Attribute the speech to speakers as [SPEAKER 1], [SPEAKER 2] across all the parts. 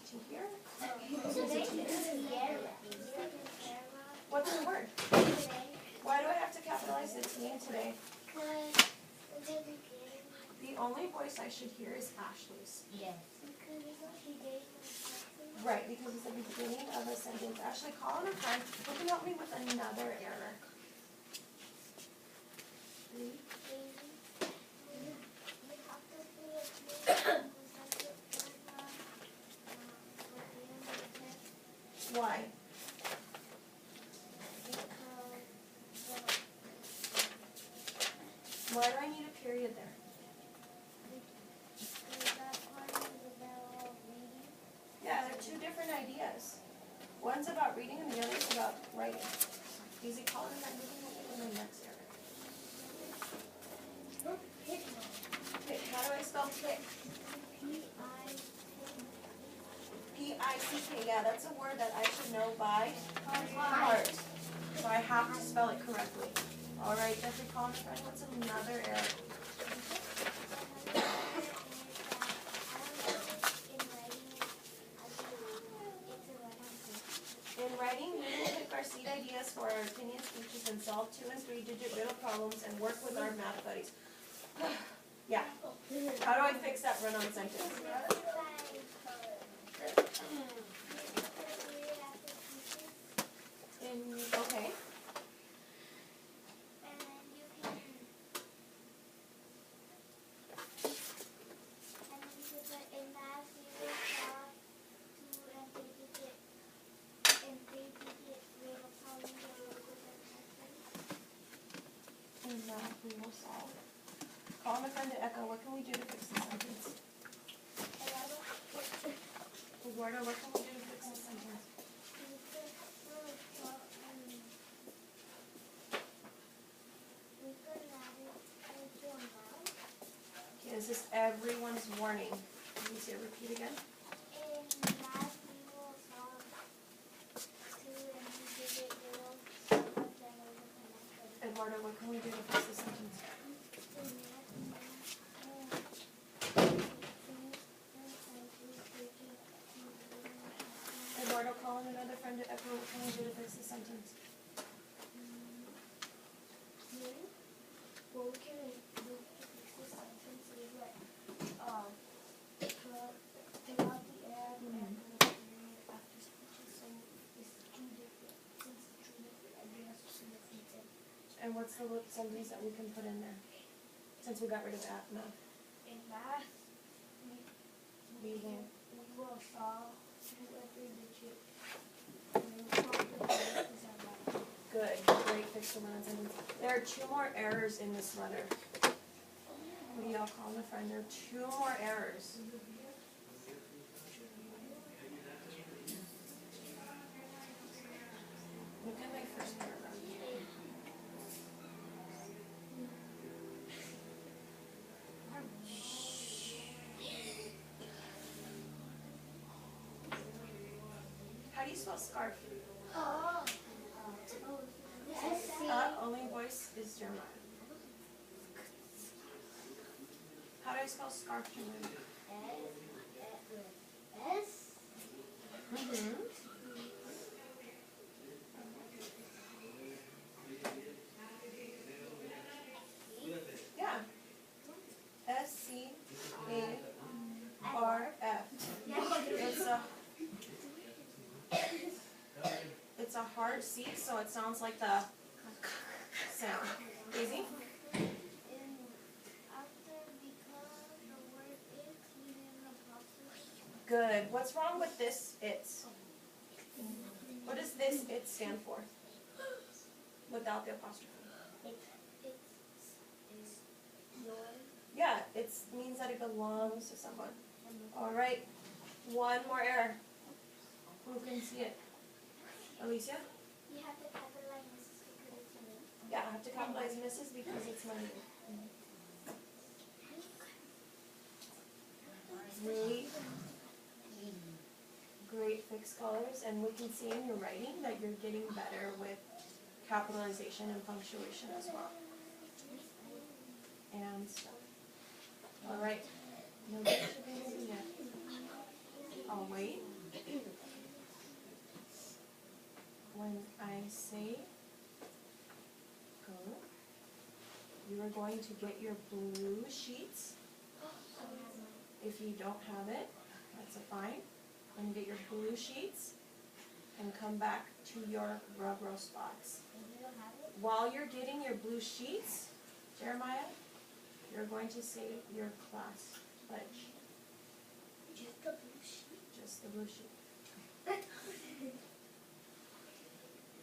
[SPEAKER 1] to here. What's the word? Why do I have to capitalize the T in today? The only voice I should hear is Ashley's.
[SPEAKER 2] Yes.
[SPEAKER 1] Right, because it's the beginning of a sentence. Ashley, call on a friend. Who can help me with another error? Why? Why do I need a period there? Yeah, they're two different ideas. One's about reading and the other's about writing. Easy call and I'm moving on to the next error. Okay, how do I spell pick? P-I-C-K. Yeah, that's a word that I should know by heart. So I have to spell it correctly. All right, Jeffrey, call me friend. What's another error? In writing, we will pick our seed ideas for our opinion speeches and solve 2- and 3-digit riddle problems and work with our math buddies. Yeah. How do I fix that run-on sentence? Okay. In math, we will solve. Call my friend to Echo. What can we do to fix this sentence? Eduardo, what can we do to fix this sentence? Okay, is this everyone's warning? Can you see it repeat again? Eduardo, what can we do to fix this sentence? Eduardo, call in another friend to Echo. What can we do to fix this sentence?
[SPEAKER 2] Well, we can fix this sentence is like, take out the add and put a period after speeches, so it's two different, since it's two different ideas, it's two different things.
[SPEAKER 1] And what's the sentence that we can put in there? Since we got rid of that math.
[SPEAKER 2] In math, we will solve 2- and 3-digit.
[SPEAKER 1] Good, great fix the run-on sentence. There are 2 more errors in this letter. What do y'all call a friend? There are 2 more errors. Look at my first paragraph. How do you spell scarf? Only voice is Jeremiah. How do I spell scarf, Jeremiah?
[SPEAKER 2] S.
[SPEAKER 1] Mm-hmm. Yeah. S-C-A-R-F. It's a hard C, so it sounds like the sound. Easy? Good. What's wrong with this it's? What does this it stand for? Without the apostrophe. Yeah, it means that it belongs to someone. Alright. One more error. Who can see it? Alicia?
[SPEAKER 2] You have to capitalize Mrs. because it's your name.
[SPEAKER 1] Yeah, I have to capitalize Mrs. because it's my name. Great fixed colors, and we can see in your writing that you're getting better with capitalization and punctuation as well. And stuff. Alright. No, that should be easy yet. I'll wait. I say go, you are going to get your blue sheets. If you don't have it, that's fine. And get your blue sheets and come back to your rub row spots. While you're getting your blue sheets, Jeremiah, you're going to say your class pledge.
[SPEAKER 2] Just the blue sheet.
[SPEAKER 1] Just the blue sheet.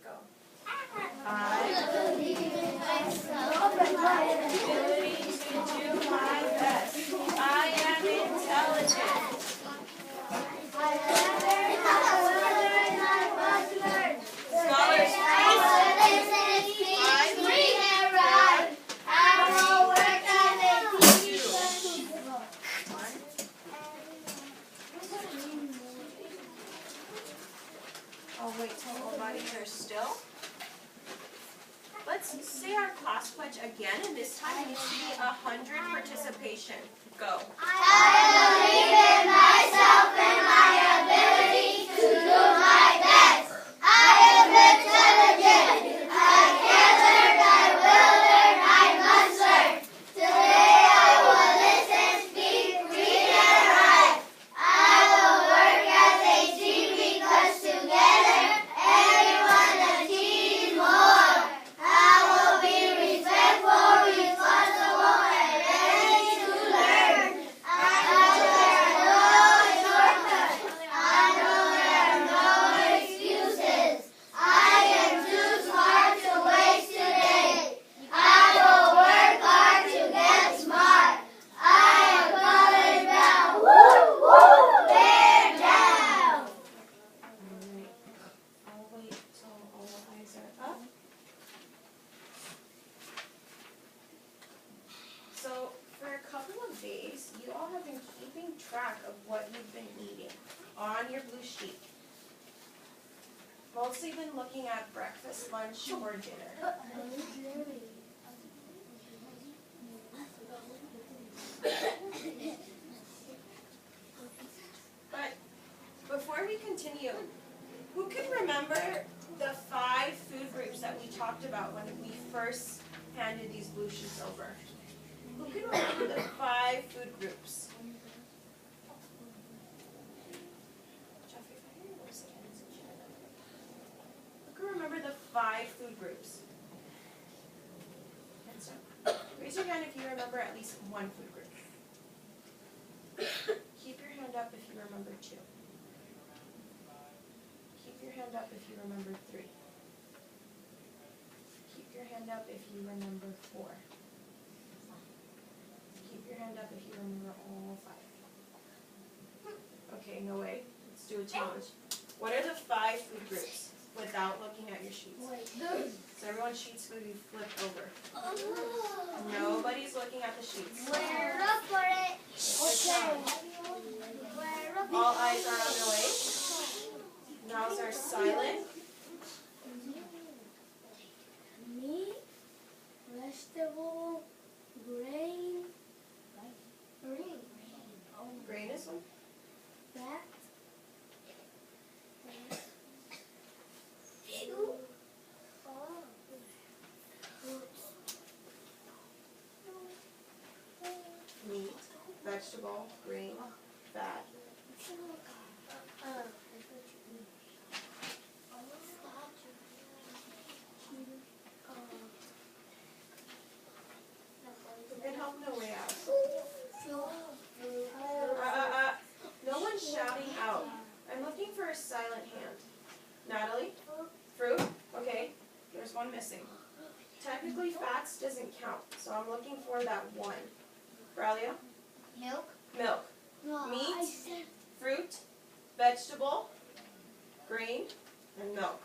[SPEAKER 1] Go. I
[SPEAKER 2] believe in myself and my
[SPEAKER 1] ability to do my best. I am intelligent.
[SPEAKER 2] I learned how to learn and I must learn.
[SPEAKER 1] Scholars,
[SPEAKER 2] I will listen and speak, read and write. I will work as a teacher.
[SPEAKER 1] I'll wait till everybody are still. Let's say our class pledge again, and this time we see 100 participation. Go.
[SPEAKER 2] I believe in myself and my ability to do my best. I am intelligent. I can learn, I will learn, I must learn. Today I will listen, speak, read, and write. I will work as a team because together everyone achieves more. I will be respectful, responsible, and ready to learn. I know there are no shortcuts. I know there are no excuses. I am too smart to waste today. I will work hard to get smart. I am college bound. Woo, woo, bear down.
[SPEAKER 1] Alright. I'll wait till all the eyes are up. So, for a couple of days, you all have been keeping track of what you've been eating on your blue sheet. Mostly been looking at breakfast, lunch, or dinner. But before we continue, who can remember the 5 food groups that we talked about when we first handed these blue sheets over? Who can remember the 5 food groups? Jeffrey, if I hear your voice again, is it you remember? Who can remember the 5 food groups? Hands up. Raise your hand if you remember at least 1 food group. Keep your hand up if you remember 2. Keep your hand up if you remember 3. Keep your hand up if you remember 4. Keep your hand up if you remember all 5. Okay, no way. Let's do a challenge. What are the 5 food groups without looking at your sheets? So everyone's sheets will be flipped over. Nobody's looking at the sheets.
[SPEAKER 2] We're up for it.
[SPEAKER 1] All eyes are on the way. Mouths are silent.
[SPEAKER 2] Meat, vegetable, grain,
[SPEAKER 1] Grain is one.
[SPEAKER 2] fat,
[SPEAKER 1] Meat, vegetable, grain, fat. Who can help no way out? No one's shouting out. I'm looking for a silent hand. Natalie? Fruit? Okay. There's one missing. Technically, fats doesn't count, so I'm looking for that one. Braulio?
[SPEAKER 2] milk,
[SPEAKER 1] Milk. Meat, fruit, vegetable, grain, and milk.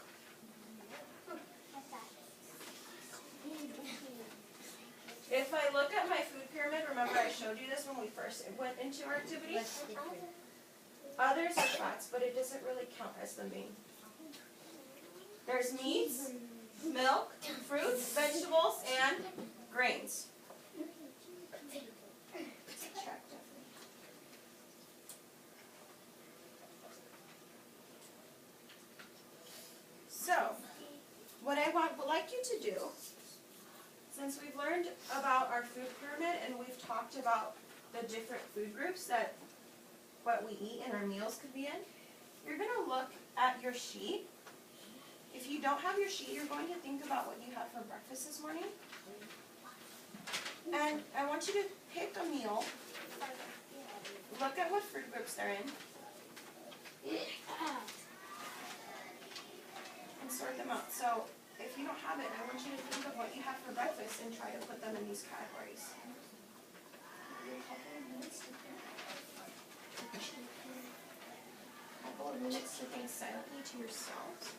[SPEAKER 1] If I look at my food pyramid, remember I showed you this when we first went into our activity? Others are fats, but it doesn't really count as the main. There's meats, milk, fruits, vegetables, and grains. So, talked about the different food groups that what we eat in our meals could be in, you're going to look at your sheet. If you don't have your sheet, you're going to think about what you had for breakfast this morning. And I want you to pick a meal. Look at what food groups they're in. And sort them out. So if you don't have it, I want you to think of what you had for breakfast and try to put them in these categories. A couple of minutes to think silently to yourselves.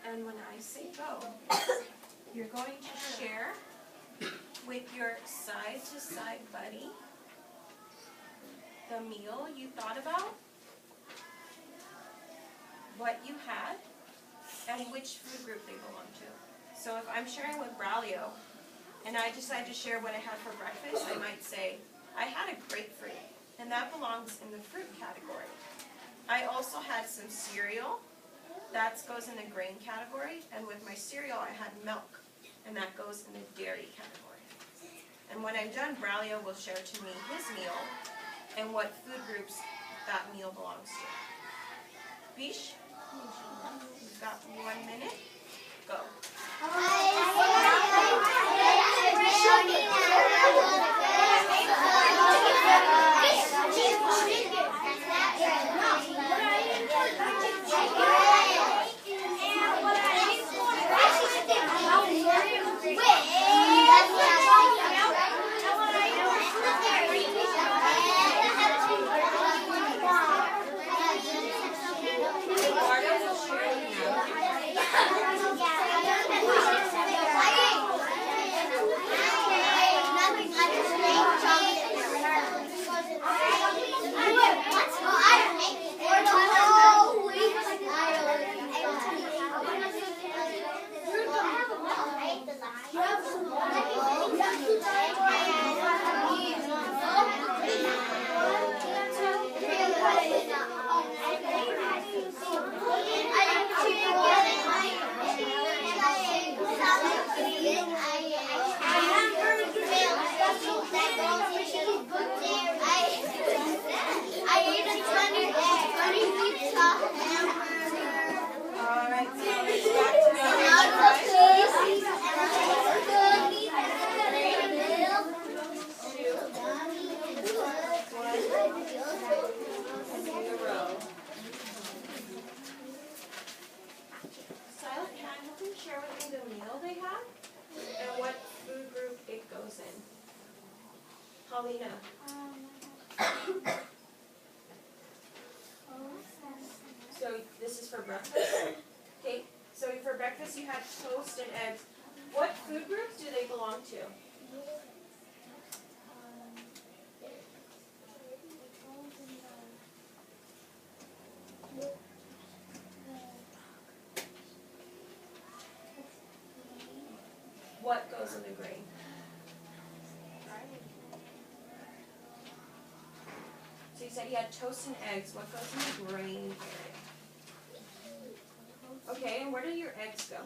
[SPEAKER 1] And when I say go, you're going to share with your side-to-side buddy the meal you thought about, what you had, and which food group they belong to. So if I'm sharing with Braulio, and I decide to share what I had for breakfast, I might say, I had a grapefruit, and that belongs in the fruit category. I also had some cereal. That goes in the grain category, and with my cereal I had milk, and that goes in the dairy category. And when I'm done, Braulio will share to me his meal and what food groups that meal belongs to. Bish, you've got 1 minute. Go. Share with me the meal they had and what food group it goes in. Paulina. So this is for breakfast? Okay, so for breakfast you had toast and eggs. What food groups do they belong to? What goes in the grain? So you said you had toast and eggs. What goes in the grain area? Okay, and where do your eggs go?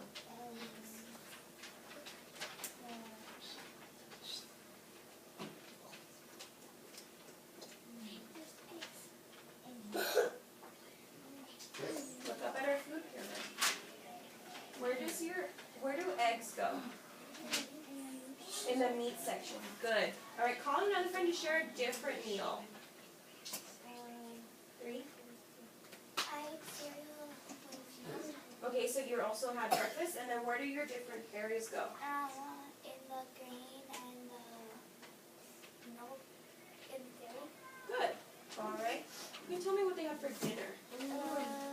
[SPEAKER 1] Look up at our food pyramid. Where do eggs go? In the meat section. Good. All right, call another friend to share a different meal. 3.
[SPEAKER 2] I ate cereal.
[SPEAKER 1] Okay, so you also had breakfast, and then where do your different areas go?
[SPEAKER 2] In the grain and the milk and dairy.
[SPEAKER 1] Good. All right. You can tell me what they had for dinner.